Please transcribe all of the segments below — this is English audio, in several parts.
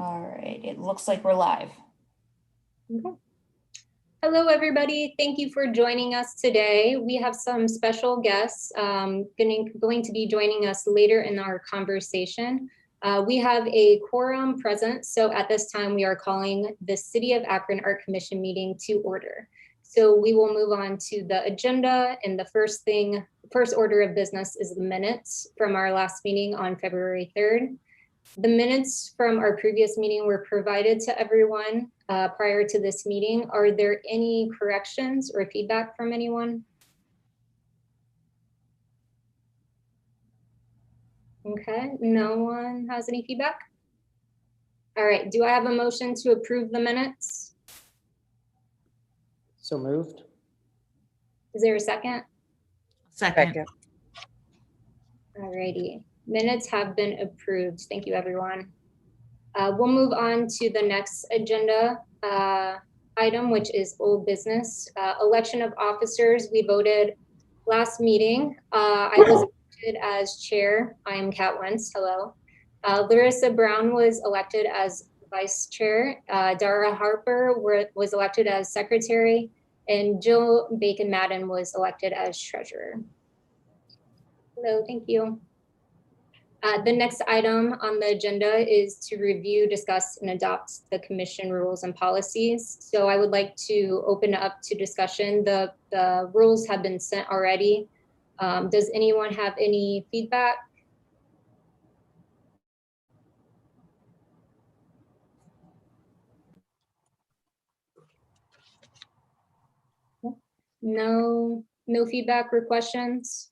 All right, it looks like we're live. Okay. Hello, everybody. Thank you for joining us today. We have some special guests going to be joining us later in our conversation. We have a quorum present, so at this time we are calling the City of Akron Art Commission meeting to order. So we will move on to the agenda, and the first order of business is the minutes from our last meeting on February 3rd. The minutes from our previous meeting were provided to everyone prior to this meeting. Are there any corrections or feedback from anyone? Okay, no one has any feedback? All right, do I have a motion to approve the minutes? So moved. Is there a second? Second. All righty, minutes have been approved. Thank you, everyone. We'll move on to the next agenda item, which is old business. Election of officers. We voted last meeting. I was elected as chair. I am Kat Wentz. Hello. Larissa Brown was elected as vice chair. Dara Harper was elected as secretary, and Jill Bacon-Madden was elected as treasurer. Hello, thank you. The next item on the agenda is to review, discuss, and adopt the commission rules and policies. So I would like to open up to discussion. The rules have been sent already. Does anyone have any feedback? No feedback or questions?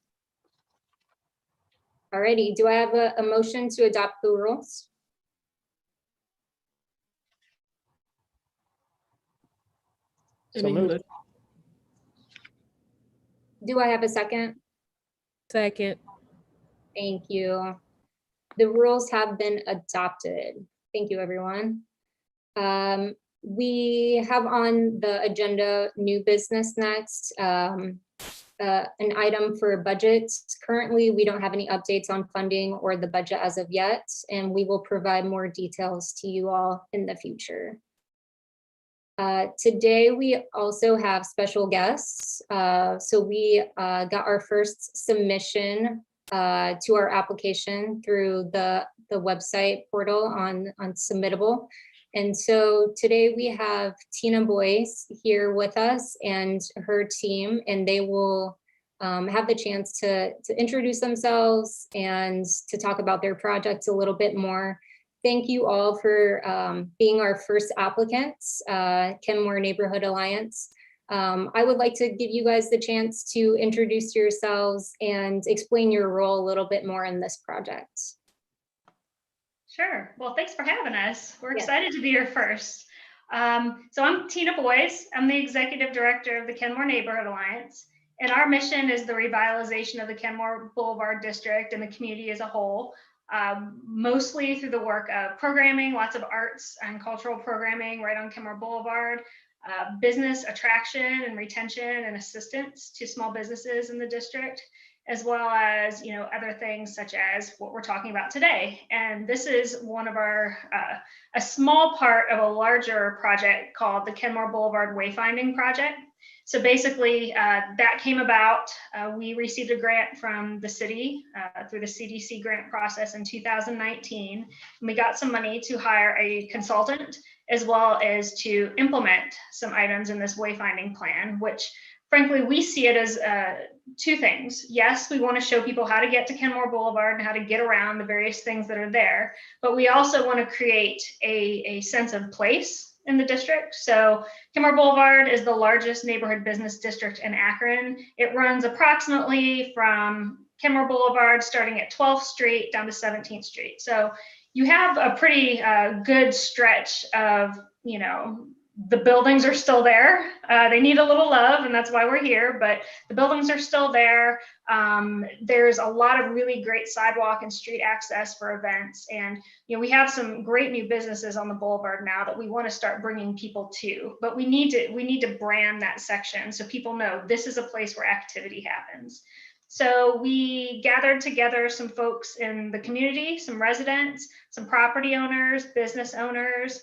Alrighty, do I have a motion to adopt the rules? So moved. Do I have a second? Second. Thank you. The rules have been adopted. Thank you, everyone. We have on the agenda new business next. An item for budgets. Currently, we don't have any updates on funding or the budget as of yet, and we will provide more details to you all in the future. Today, we also have special guests. So we got our first submission to our application through the website portal on Submittable. And so today we have Tina Boyce here with us and her team, and they will have the chance to introduce themselves and to talk about their projects a little bit more. Thank you all for being our first applicants, Kenmore Neighborhood Alliance. I would like to give you guys the chance to introduce yourselves and explain your role a little bit more in this project. Sure. Well, thanks for having us. We're excited to be here first. So I'm Tina Boyce. I'm the executive director of the Kenmore Neighborhood Alliance, and our mission is the revitalization of the Kenmore Boulevard district and the community as a whole, mostly through the work of programming, lots of arts and cultural programming right on Kenmore Boulevard, business attraction and retention and assistance to small businesses in the district, as well as, other things such as what we're talking about today. And this is one of our, a small part of a larger project called the Kenmore Boulevard Wayfinding project. So basically that came about, we received a grant from the city through the CDC grant process in 2019. And we got some money to hire a consultant as well as to implement some items in this wayfinding plan, which frankly, we see it as two things. Yes, we want to show people how to get to Kenmore Boulevard and how to get around the various things that are there, but we also want to create a sense of place in the district. So Kenmore Boulevard is the largest neighborhood business district in Akron. It runs approximately from Kenmore Boulevard, starting at 12th Street down to 17th Street. So you have a pretty good stretch of, the buildings are still there. They need a little love, and that's why we're here, but the buildings are still there. There's a lot of really great sidewalk and street access for events. And, we have some great new businesses on the boulevard now that we want to start bringing people to, but we need to brand that section so people know this is a place where activity happens. So we gathered together some folks in the community, some residents, some property owners, business owners,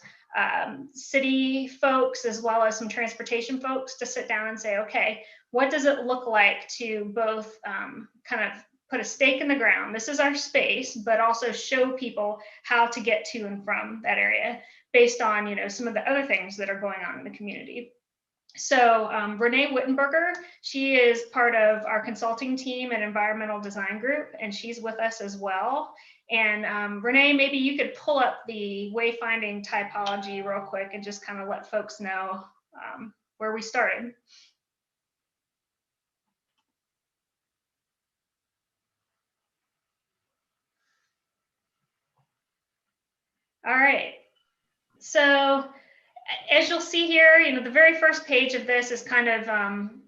city folks, as well as some transportation folks to sit down and say, okay, what does it look like to both kind of put a stake in the ground? This is our space, but also show people how to get to and from that area based on, some of the other things that are going on in the community. So Renee Wittenberger, she is part of our consulting team and environmental design group, and she's with us as well. And Renee, maybe you could pull up the wayfinding typology real quick and just kind of let folks know where we started. All right. So as you'll see here, the very first page of this is kind of,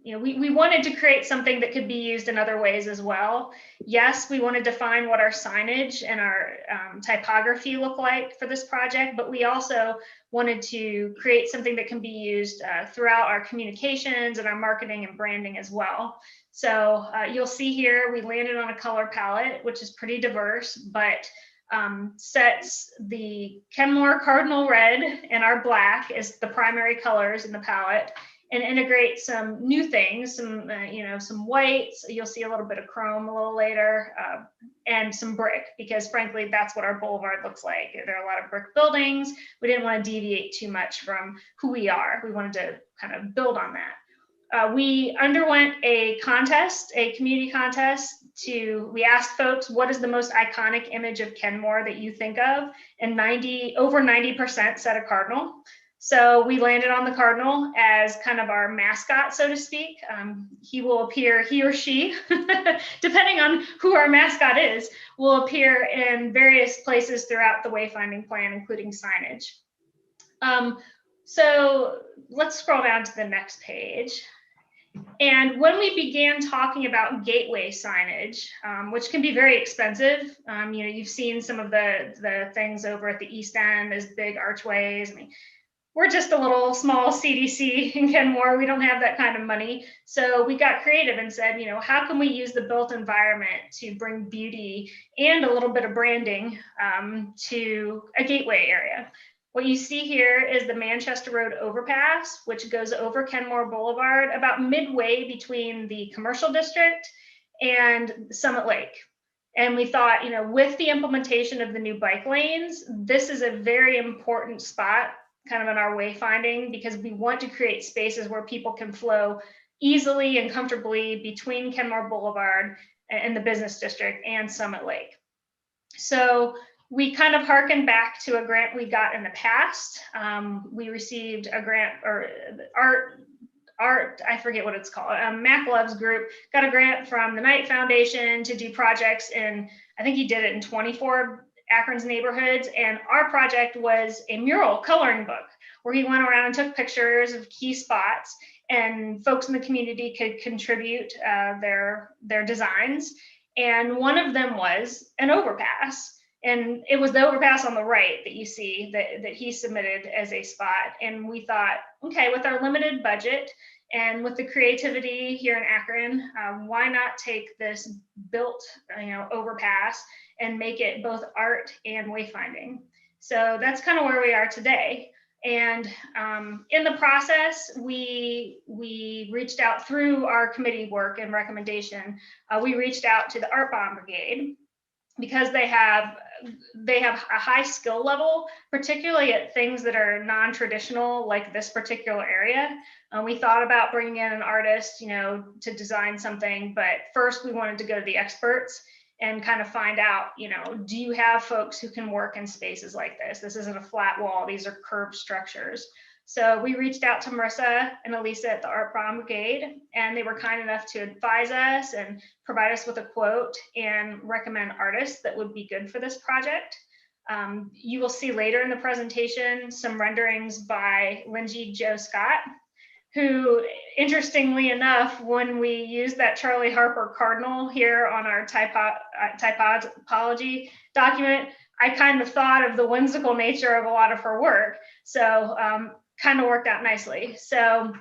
we wanted to create something that could be used in other ways as well. Yes, we want to define what our signage and our typography look like for this project, but we also wanted to create something that can be used throughout our communications and our marketing and branding as well. So you'll see here, we landed on a color palette, which is pretty diverse, but sets the Kenmore cardinal red and our black as the primary colors in the palette, and integrate some new things, some whites. You'll see a little bit of chrome a little later, and some brick, because frankly, that's what our boulevard looks like. There are a lot of brick buildings. We didn't want to deviate too much from who we are. We wanted to kind of build on that. We underwent a contest, a community contest. We asked folks, what is the most iconic image of Kenmore that you think of? And over 90% said a cardinal. So we landed on the cardinal as kind of our mascot, so to speak. He will appear, he or she, depending on who our mascot is, will appear in various places throughout the wayfinding plan, including signage. So let's scroll down to the next page. And when we began talking about gateway signage, which can be very expensive, you've seen some of the things over at the East End, those big archways. I mean, we're just a little small CDC in Kenmore. We don't have that kind of money. So we got creative and said, how can we use the built environment to bring beauty and a little bit of branding to a gateway area? What you see here is the Manchester Road overpass, which goes over Kenmore Boulevard, about midway between the commercial district and Summit Lake. And we thought, with the implementation of the new bike lanes, this is a very important spot kind of in our wayfinding, because we want to create spaces where people can flow easily and comfortably between Kenmore Boulevard and the business district and Summit Lake. So we kind of harkened back to a grant we got in the past. We received a grant, or art, I forget what it's called. Mac Love's group got a grant from the Knight Foundation to do projects in, I think he did it in 24 Akron's neighborhoods. And our project was a mural coloring book where he went around and took pictures of key spots, and folks in the community could contribute their designs. And one of them was an overpass. And it was the overpass on the right that you see that he submitted as a spot. And we thought, okay, with our limited budget and with the creativity here in Akron, why not take this built, overpass and make it both art and wayfinding? So that's kind of where we are today. And in the process, we reached out through our committee work and recommendation. We reached out to the Art Bomb Brigade, because they have a high skill level, particularly at things that are non-traditional, like this particular area. We thought about bringing in an artist, to design something, but first we wanted to go to the experts and kind of find out, do you have folks who can work in spaces like this? This isn't a flat wall, these are curved structures. So we reached out to Marissa and Elisa at the Art Bomb Brigade, and they were kind enough to advise us and provide us with a quote and recommend artists that would be good for this project. You will see later in the presentation some renderings by Lindsay Joe Scott, who, interestingly enough, when we used that Charlie Harper cardinal here on our typology document, I kind of thought of the whimsical nature of a lot of her work. So kind of worked out nicely. So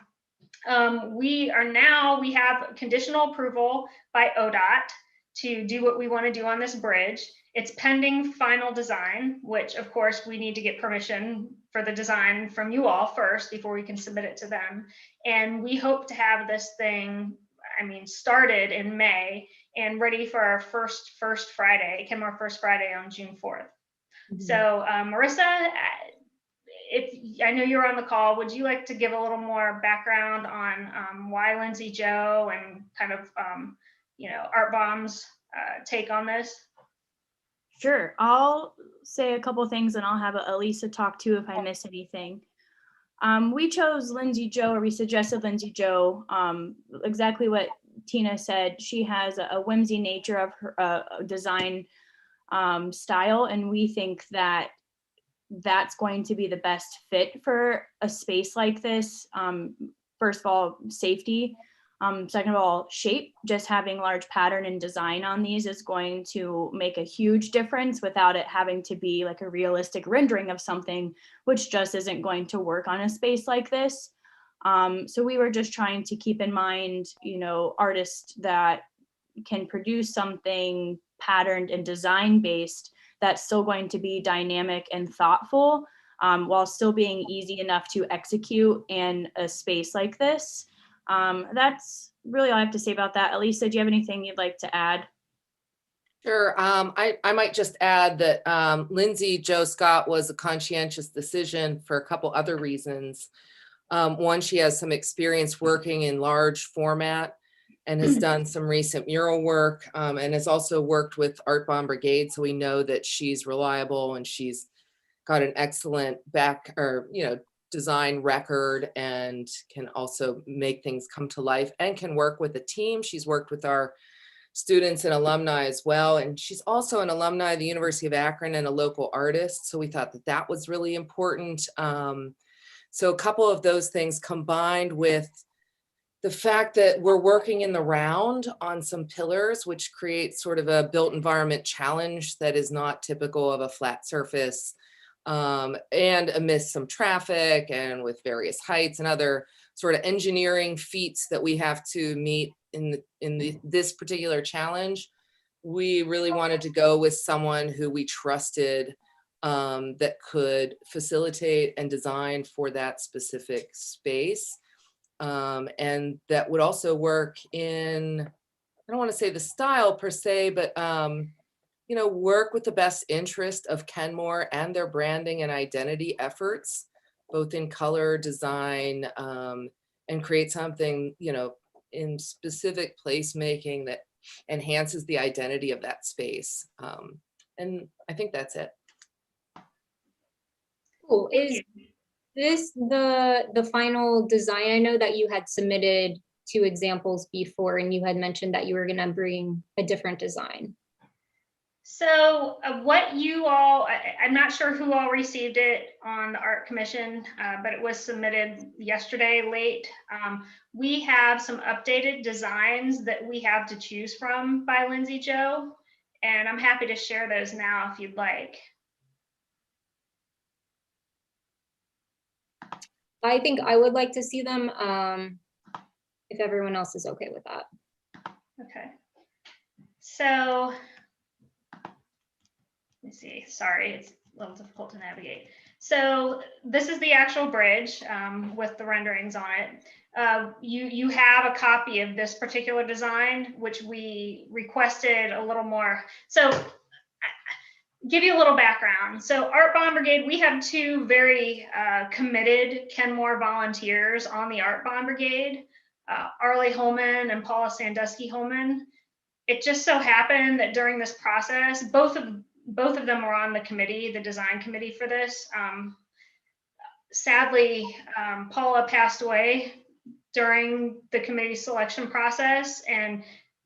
We have conditional approval by ODOT to do what we want to do on this bridge. It's pending final design, which of course we need to get permission for the design from you all first before we can submit it to them. And we hope to have this thing, started in May and ready for our first Friday, Kenmore First Friday on June 4th. Mhm. So Marissa, if I know you're on the call, would you like to give a little more background on why Lindsay Joe and kind of Art Bomb's take on this? Sure, I'll say a couple things and I'll have Elisa talk too if I miss anything. We chose Lindsay Joe, or we suggested Lindsay Joe, exactly what Tina said. She has a whimsy nature of her design style, and we think that that's going to be the best fit for a space like this. First of all, safety. Second of all, shape. Just having large pattern and design on these is going to make a huge difference without it having to be like a realistic rendering of something, which just isn't going to work on a space like this. So we were just trying to keep in mind, artists that can produce something patterned and design based that's still going to be dynamic and thoughtful, while still being easy enough to execute in a space like this. That's really all I have to say about that. Elisa, do you have anything you'd like to add? Sure. I might just add that Lindsay Joe Scott was a conscientious decision for a couple other reasons. One, she has some experience working in large format and has done some recent mural work, and has also worked with Art Bomb Brigade. So we know that she's reliable and she's got an excellent design record and can also make things come to life and can work with a team. She's worked with our students and alumni as well. And she's also an alumni of the University of Akron and a local artist. So we thought that that was really important. So a couple of those things combined with the fact that we're working in the round on some pillars, which creates sort of a built environment challenge that is not typical of a flat surface, and amidst some traffic and with various heights and other sort of engineering feats that we have to meet in this particular challenge, we really wanted to go with someone who we trusted, that could facilitate and design for that specific space. And that would also work in, I don't want to say the style per se, but work with the best interest of Kenmore and their branding and identity efforts, both in color, design, and create something, in specific placemaking that enhances the identity of that space. And I think that's it. Cool. Is this the final design? I know that you had submitted 2 examples before and you had mentioned that you were going to bring a different design. So what you all, I'm not sure who all received it on the Art Commission, but it was submitted yesterday late. We have some updated designs that we have to choose from by Lindsay Joe, and I'm happy to share those now if you'd like. I think I would like to see them, if everyone else is okay with that. Okay. So, let me see, sorry, it's a little difficult to navigate. So this is the actual bridge with the renderings on it. You have a copy of this particular design, which we requested a little more. So give you a little background. So Art Bomb Brigade, we have 2 very committed Kenmore volunteers on the Art Bomb Brigade, Arlie Holman and Paula Sandusky Holman. It just so happened that during this process, both of them were on the committee, the design committee for this. Sadly, Paula passed away during the committee selection process, and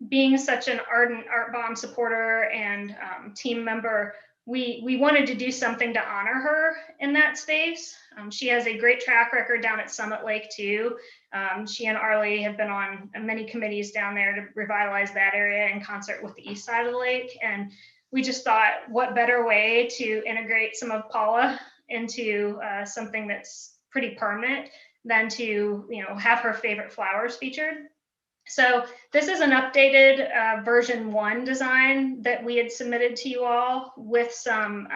being such an ardent Art Bomb supporter and team member, we wanted to do something to honor her in that space. She has a great track record down at Summit Lake too. She and Arlie have been on many committees down there to revitalize that area in concert with the east side of the lake. And we just thought, what better way to integrate some of Paula into something that's pretty permanent than to, have her favorite flowers featured. So this is an updated version 1 design that we had submitted to you all with some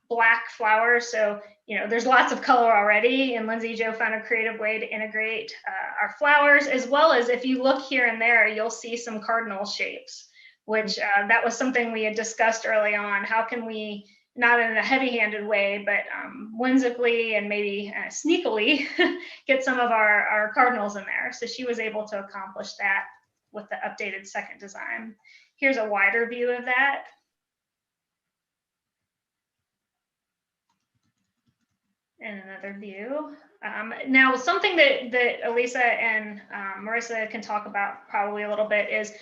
black flowers. So, there's lots of color already, and Lindsay Jo found a creative way to integrate our flowers, as well as if you look here and there, you'll see some cardinal shapes, which that was something we had discussed early on. How can we, not in a heavy-handed way, but whimsically and maybe sneakily get some of our cardinals in there. So she was able to accomplish that with the updated second design. Here's a wider view of that. And another view. Now, something that Elisa and Marissa can talk about probably a little bit is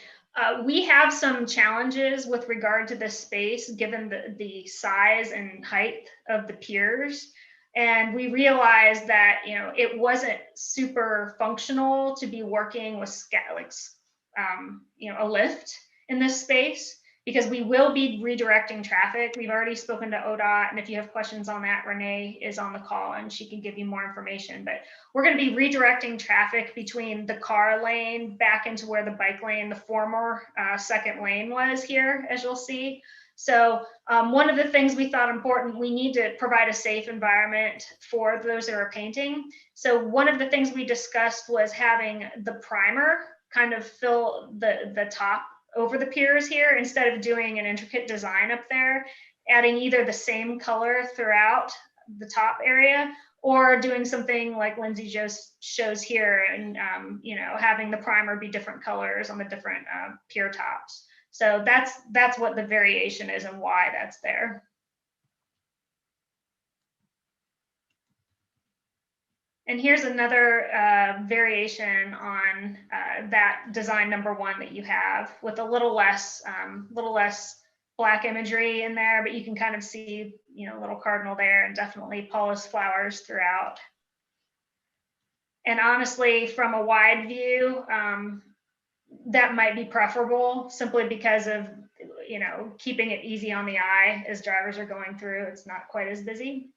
we have some challenges with regard to this space, given the size and height of the piers. And we realized that, it wasn't super functional to be working with a lift in this space, because we will be redirecting traffic. We've already spoken to ODOT, and if you have questions on that, Renee is on the call and she can give you more information. But we're going to be redirecting traffic between the car lane back into where the bike lane, the former second lane was here, as you'll see. So one of the things we thought important, we need to provide a safe environment for those that are painting. So one of the things we discussed was having the primer kind of fill the top over the piers here, instead of doing an intricate design up there, adding either the same color throughout the top area, or doing something like Lindsay just shows here, and having the primer be different colors on the different pier tops. So that's what the variation is and why that's there. And here's another variation on that design number 1 that you have, with a little less black imagery in there, but you can kind of see, little cardinal there, and definitely Paula's flowers throughout. And honestly, from a wide view, that might be preferable, simply because of, keeping it easy on the eye as drivers are going through. It's not quite as busy.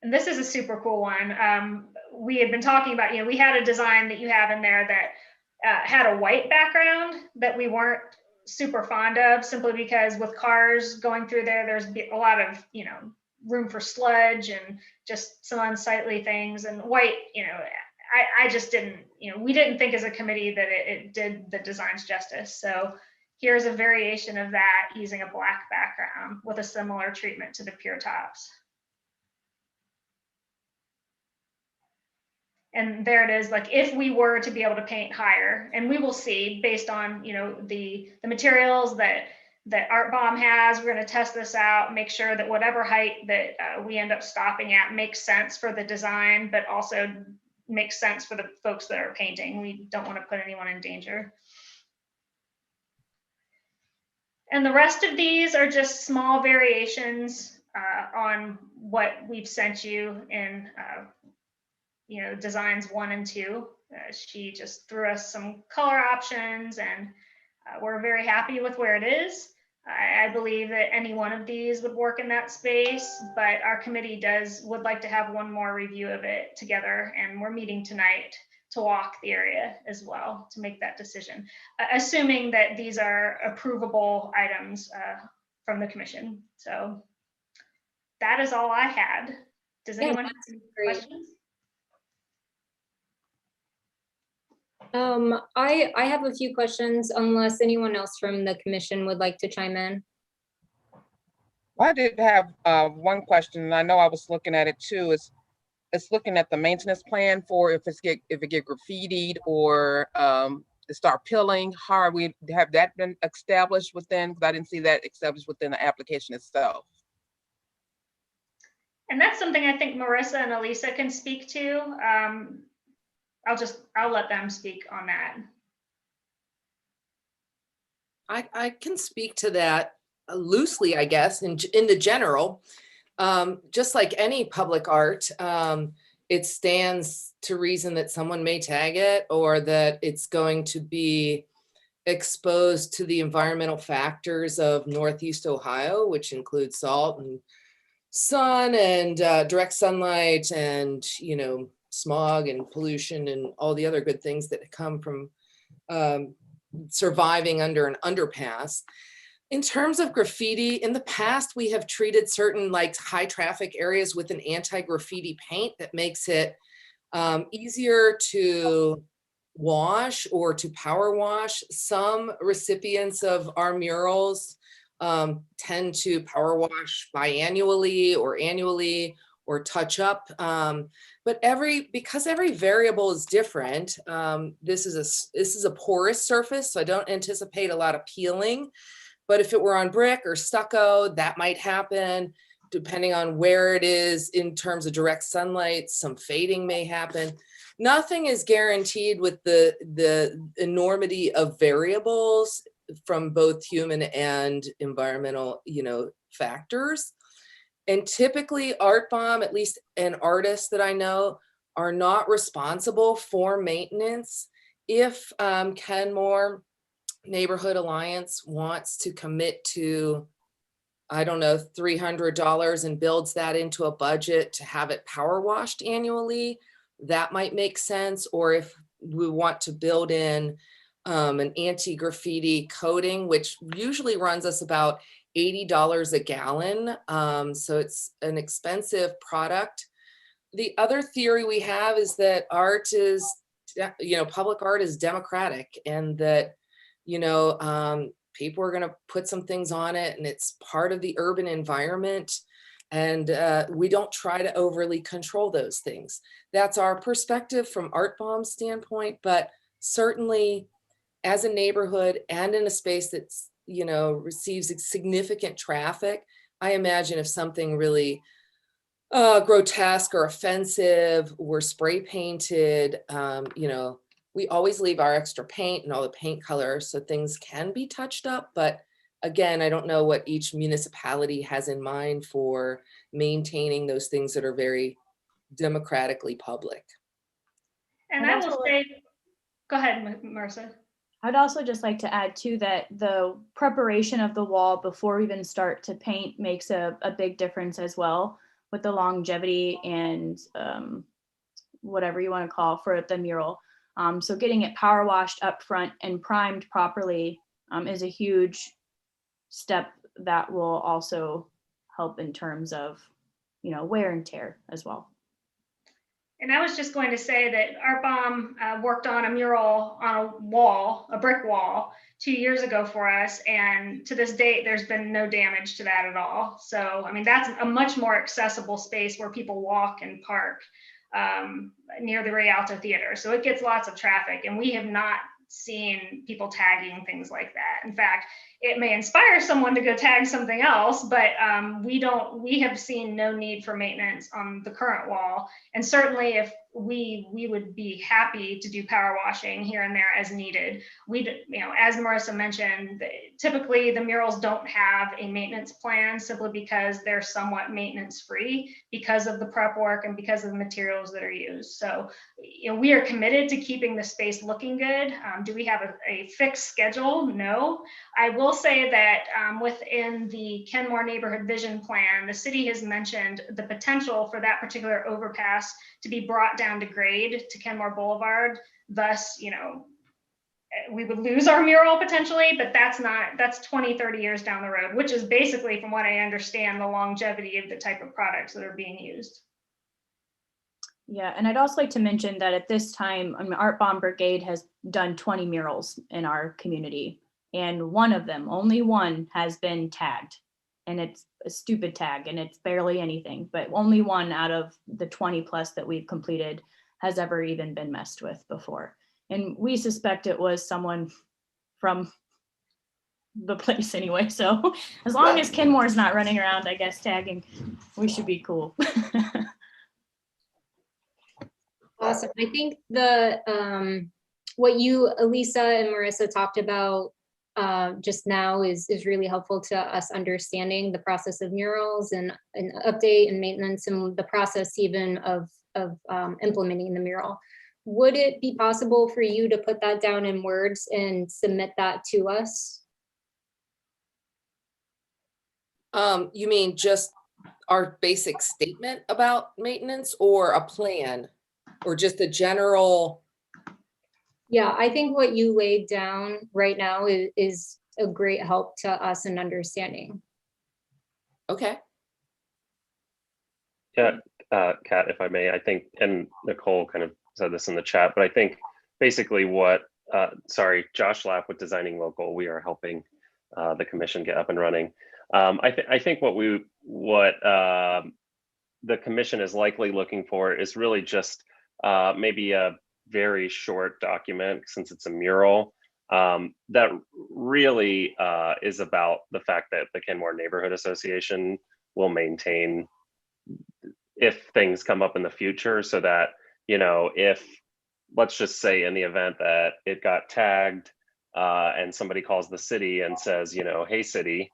And this is a super cool one. We had been talking about, we had a design that you have in there that had a white background that we weren't super fond of, simply because with cars going through there, there's a lot of, room for sludge and just some unsightly things. And white, I just didn't, we didn't think as a committee that it did the designs justice. So here's a variation of that using a black background with a similar treatment to the pier tops. And there it is, like if we were to be able to paint higher, and we will see based on, the materials that Art Bomb has, we're going to test this out, make sure that whatever height that we end up stopping at makes sense for the design, but also makes sense for the folks that are painting. We don't want to put anyone in danger. And the rest of these are just small variations on what we've sent you in designs 1 and 2. She just threw us some color options, and we're very happy with where it is. I believe that any one of these would work in that space, but our committee would like to have one more review of it together, and we're meeting tonight to walk the area as well to make that decision, assuming that these are approvable items from the commission. So that is all I had. Does anyone have any questions? I have a few questions, unless anyone else from the commission would like to chime in. I did have one question, and I know I was looking at it too. It's looking at the maintenance plan for if it get graffitied or start peeling. How have that been established within? Because I didn't see that established within the application itself. And that's something I think Marissa and Elisa can speak to. I'll let them speak on that. I can speak to that loosely, I guess, in the general. Just like any public art, it stands to reason that someone may tag it, or that it's going to be exposed to the environmental factors of Northeast Ohio, which includes salt and sun and direct sunlight and, you know, smog and pollution and all the other good things that come from surviving under an underpass. In terms of graffiti, in the past, we have treated certain like high traffic areas with an anti-graffiti paint that makes it easier to wash or to power wash. Some recipients of our murals tend to power wash biannually or annually or touch up. But because every variable is different, this is a porous surface, so I don't anticipate a lot of peeling. But if it were on brick or stucco, that might happen. Depending on where it is in terms of direct sunlight, some fading may happen. Nothing is guaranteed with the enormity of variables from both human and environmental, you know, factors. And typically Art Bomb, at least an artist that I know, are not responsible for maintenance. If Kenmore Neighborhood Alliance wants to commit to, I don't know, $300 and builds that into a budget to have it power washed annually, that might make sense. Or if we want to build in an anti-graffiti coating, which usually runs us about $80 a gallon. So it's an expensive product. The other theory we have is that art is, you know, public art is democratic, and that, you know, people are going to put some things on it and it's part of the urban environment. And we don't try to overly control those things. That's our perspective from Art Bomb's standpoint, but certainly as a neighborhood and in a space that's, you know, receives significant traffic, I imagine if something really grotesque or offensive were spray painted, you know, we always leave our extra paint and all the paint colors so things can be touched up. But again, I don't know what each municipality has in mind for maintaining those things that are very democratically public. And I will say, go ahead, Marissa. I'd also just like to add too that the preparation of the wall before we even start to paint makes a big difference as well, with the longevity and whatever you want to call for the mural. So getting it power washed up front and primed properly is a huge step that will also help in terms of, you know, wear and tear as well. And I was just going to say that Art Bomb worked on a mural on a wall, a brick wall, 2 years ago for us. And to this date, there's been no damage to that at all. So, I mean, that's a much more accessible space where people walk and park near the Rialto Theater. So it gets lots of traffic, and we have not seen people tagging things like that. In fact, it may inspire someone to go tag something else, but we have seen no need for maintenance on the current wall. And certainly if we would be happy to do power washing here and there as needed. You know, as Marissa mentioned, typically the murals don't have a maintenance plan simply because they're somewhat maintenance free because of the prep work and because of the materials that are used. So, you know, we are committed to keeping the space looking good. Do we have a fixed schedule? No. I will say that within the Kenmore Neighborhood Vision Plan, the city has mentioned the potential for that particular overpass to be brought down to grade to Kenmore Boulevard. Thus, you know, we would lose our mural potentially, but that's 20, 30 years down the road, which is basically, from what I understand, the longevity of the type of products that are being used. Yeah, and I'd also like to mention that at this time, I mean, Art Bomb Brigade has done 20 murals in our community, and one of them, only one, has been tagged, and it's a stupid tag, and it's barely anything, but only one out of the 20 plus that we've completed has ever even been messed with before. And we suspect it was someone from the place anyway. So as long as Kenmore's not running around, I guess, tagging, we should be cool. Awesome. I think what you, Elisa and Marissa, talked about just now is really helpful to us understanding the process of murals and update and maintenance and the process even of implementing the mural. Would it be possible for you to put that down in words and submit that to us? You mean just our basic statement about maintenance or a plan or just a general? Yeah, I think what you laid down right now is a great help to us in understanding. Okay. Yeah, Kat, if I may, I think, and Nicole kind of said this in the chat, but I think basically what, sorry, Josh Lapp with Designing Local, we are helping the commission get up and running. I think what the commission is likely looking for is really just maybe a very short document, since it's a mural, that really is about the fact that the Kenmore Neighborhood Association will maintain if things come up in the future, so that, you know, if, let's just say in the event that it got tagged and somebody calls the city and says, you know, hey city,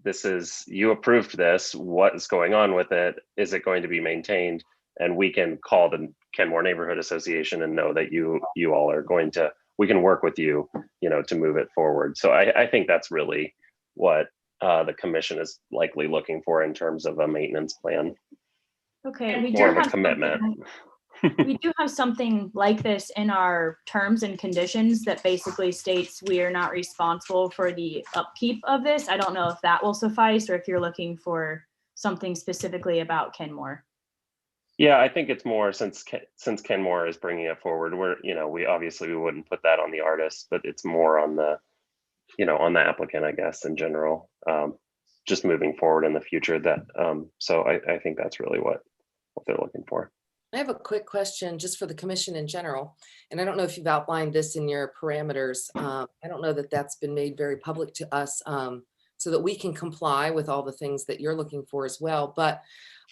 this is, you approved this, what is going on with it? Is it going to be maintained? And we can call the Kenmore Neighborhood Association and know that you all are going to, we can work with you, you know, to move it forward. So I think that's really what the commission is likely looking for in terms of a maintenance plan. Okay, we do More of a have commitment. we do have something like this in our terms and conditions that basically states we are not responsible for the upkeep of this. I don't know if that will suffice or if you're looking for something specifically about Kenmore. Yeah, I think it's more since Kenmore is bringing it forward. We're, you know, we obviously wouldn't put that on the artist, but it's more on the, you know, on the applicant, I guess, in general, just moving forward in the future. That so I think that's really what they're looking for. I have a quick question just for the commission in general, and I don't know if you've outlined this in your parameters. I don't know that that's been made very public to us, so that we can comply with all the things that you're looking for as well. But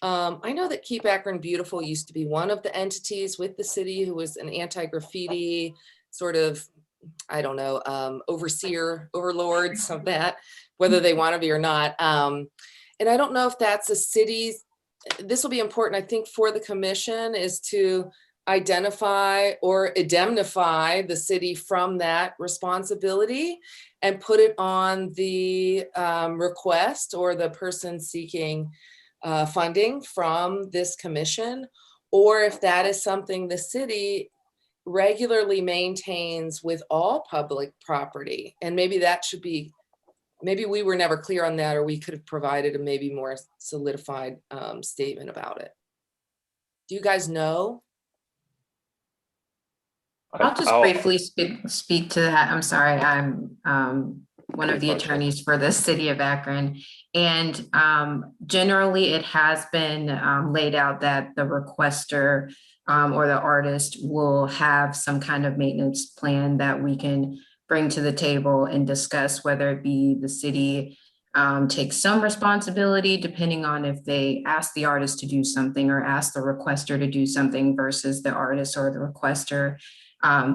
I know that Keep Akron Beautiful used to be one of the entities with the city who was an anti-graffiti sort of, I don't know, overseer, overlords of that, whether they want to be or not. And I don't know if that's a city's, this will be important, I think, for the commission, is to identify or indemnify the city from that responsibility and put it on the request or the person seeking funding from this commission, or if that is something the city regularly maintains with all public property. And maybe that should be, maybe we were never clear on that, or we could have provided a maybe more solidified statement about it. Do you guys know? I'll just briefly speak to that. I'm sorry, I'm one of the attorneys for the city of Akron. And generally it has been laid out that the requester or the artist will have some kind of maintenance plan that we can bring to the table and discuss, whether it be the city takes some responsibility depending on if they ask the artist to do something or ask the requester to do something versus the artist or the requester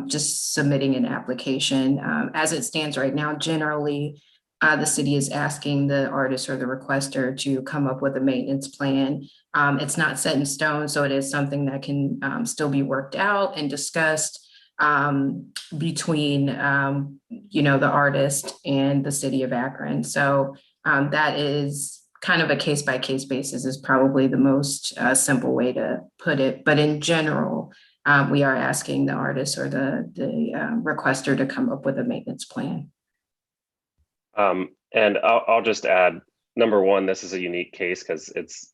just submitting an application. As it stands right now, generally, the city is asking the artist or the requester to come up with a maintenance plan. It's not set in stone, so it is something that can still be worked out and discussed between, you know, the artist and the city of Akron. So that is kind of a case-by-case basis is probably the most simple way to put it. But in general, we are asking the artist or the requester to come up with a maintenance plan. And I'll just add, number one, this is a unique case because it's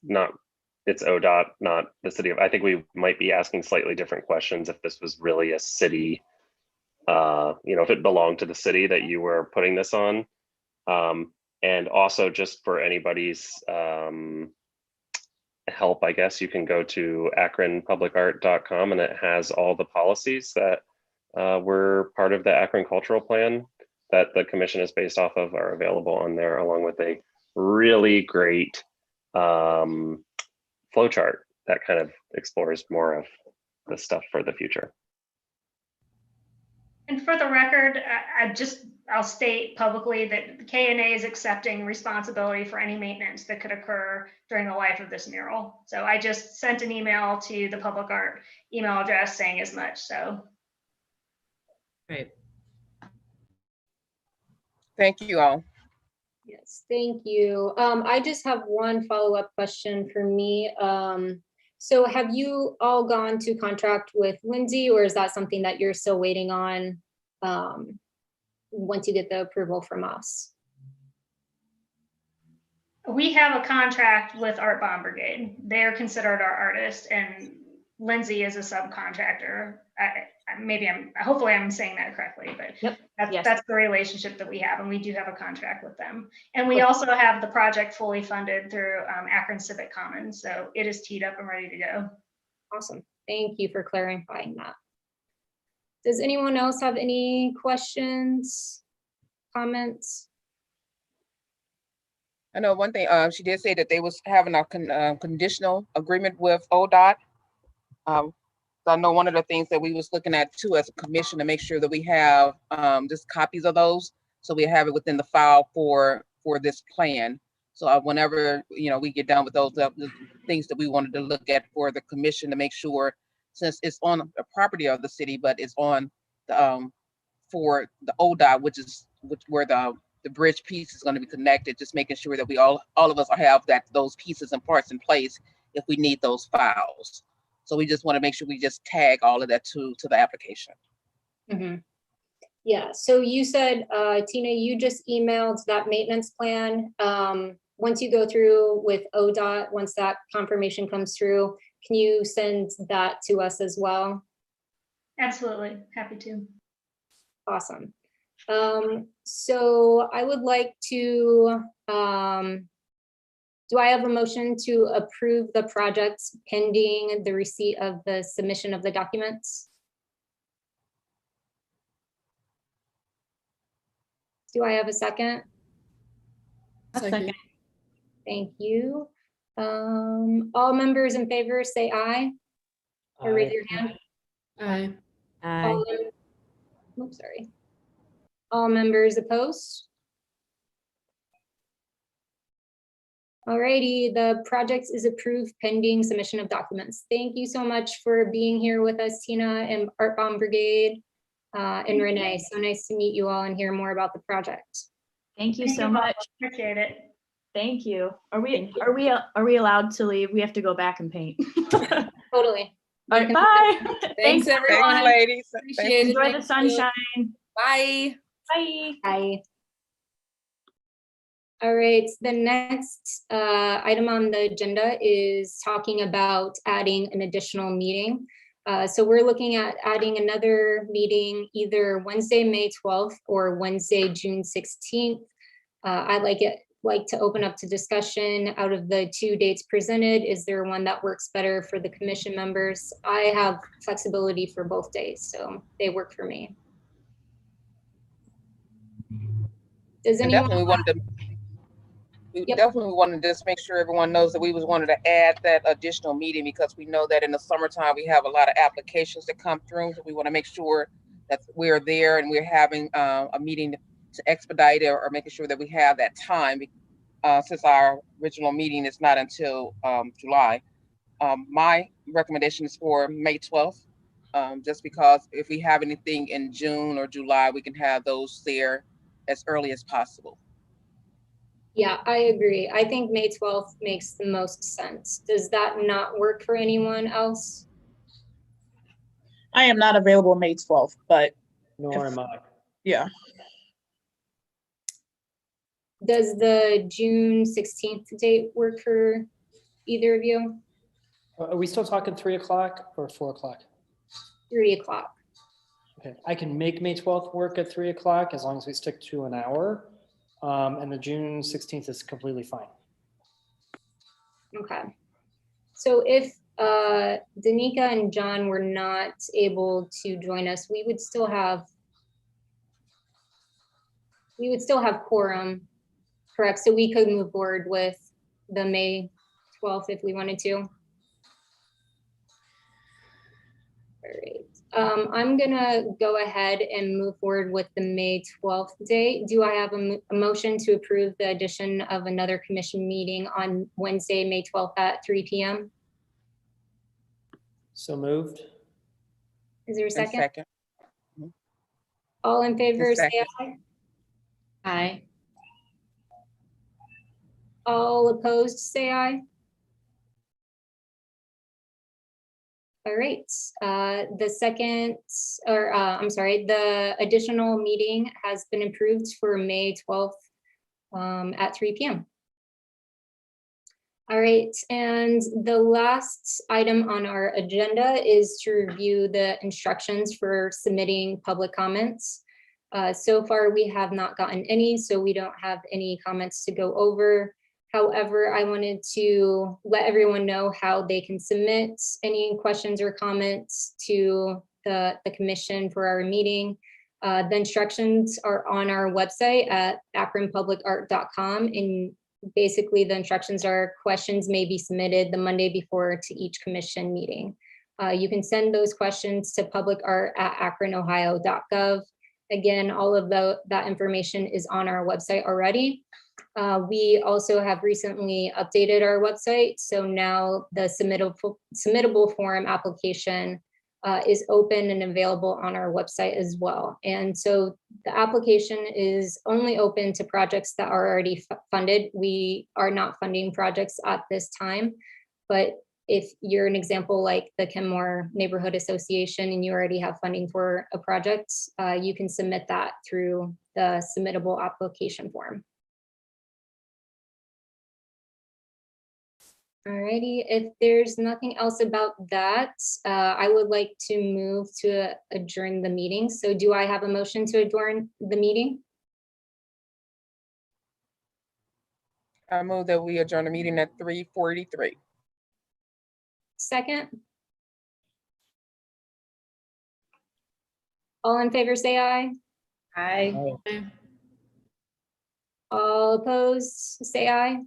ODOT, not the city of, I think we might be asking slightly different questions if this was really a city, you know, if it belonged to the city that you were putting this on. And also just for anybody's help, I guess you can go to akronpublicart.com and it has all the policies that were part of the Akron Cultural Plan that the commission is based off of are available on there, along with a really great flow chart that kind of explores more of the stuff for the future. And for the record, I'll state publicly that the KNA is accepting responsibility for any maintenance that could occur during the life of this mural. So I just sent an email to the public art email address saying as much. So. Right. Thank you all. Yes. thank you. I just have one follow-up question for me. So have you all gone to contract with Lindsay, or is that something that you're still waiting on once you get the approval from us? We have a contract with Art Bomb Brigade. They're considered our artist, and Lindsay is a subcontractor. Hopefully I'm saying that correctly, but Yep. Yes. that's the relationship that we have, and we do have a contract with them. And we also have the project fully funded through Akron Civic Commons, so it is teed up and ready to go. Awesome. Thank you for clarifying that. Does anyone else have any questions, comments? I know one thing, she did say that they was having a conditional agreement with ODOT. So I know one of the things that we was looking at too as a commission to make sure that we have just copies of those, so we have it within the file for this plan. So whenever we get done with those the things that we wanted to look at for the commission to make sure, since it's on the property of the city, but it's on the for the ODOT, where the bridge piece is going to be connected, just making sure that we all of us have those pieces and parts in place if we need those files. So we just want to make sure we just tag all of that to the application. Mm-hmm. Yeah, so you said, Tina, you just emailed that maintenance plan. Once you go through with ODOT, once that confirmation comes through, can you send that to us as well? Absolutely, happy to. Awesome. So I would like to, do I have a motion to approve the projects pending the receipt of the submission of the documents? Do I have a second? Second. Thank you. All members in favor say aye, or raise your hand. Aye. All oops, sorry. All members opposed? Alrighty, the project is approved pending submission of documents. Thank you so much for being here with us, Tina and Art Bomb Brigade and Renee. So nice to meet you all and hear more about the project. Thank you so much. Appreciate it. Thank you. Are we allowed to leave? We have to go back and paint. Totally. All right, bye. Thanks, everyone. Thanks, ladies. Appreciate it. Enjoy the Thank you. sunshine. Bye. Bye. Bye. All right, the next item on the agenda is talking about adding an additional meeting. So we're looking at adding another meeting either Wednesday, May 12th or Wednesday, June 16th. I'd like to open up to discussion. Out of the two dates presented, is there one that works better for the commission members? I have flexibility for both days, so they work for me. Does anyone? We definitely wanted to just make sure everyone knows that we wanted to add that additional meeting, because we know that in the summertime we have a lot of applications that come through. So we want to make sure that we're there and we're having a meeting to expedite it, or making sure that we have that time, since our original meeting is not until July. My recommendation is for May 12th, just because if we have anything in June or July, we can have those there as early as possible. Yeah, I agree. I think May 12th makes the most sense. Does that not work for anyone else? I am not available May 12th, but Nor am I. yeah. Does the June 16th date work for either of you? Are we still talking 3 o'clock or 4 o'clock? 3 o'clock. Okay, I can make May 12th work at 3 o'clock as long as we stick to an hour. And the June 16th is completely fine. Okay. So if Danica and John were not able to join us, we would still have quorum, correct? So we could move forward with the May 12th if we wanted to. All right. I'm gonna go ahead and move forward with the May 12th date. Do I have a motion to approve the addition of another commission meeting on Wednesday, May 12th at 3 p.m.? So moved. Is there a second? Second. All in favor, say Second. aye. Aye. All opposed, say aye. All right, the additional meeting has been approved for May 12th at 3 p.m. All right, and the last item on our agenda is to review the instructions for submitting public comments. So far, we have not gotten any, so we don't have any comments to go over. However, I wanted to let everyone know how they can submit any questions or comments to the commission for our meeting. The instructions are on our website at akronpublicart.com, and basically the instructions are questions may be submitted the Monday before to each commission meeting. You can send those questions to publicart@akronohio.gov. Again, all of that information is on our website already. We also have recently updated our website, so now the submittable form application is open and available on our website as well. And so the application is only open to projects that are already funded. We are not funding projects at this time, but if you're an example like the Kenmore Neighborhood Association and you already have funding for a project, you can submit that through the submittable application form. Alrighty, if there's nothing else about that, I would like to move to adjourn the meeting. So do I have a motion to adjourn the meeting? I move that we adjourn the meeting at 3:43. Second? All in favor, say aye. Aye. Aye. All opposed, say aye.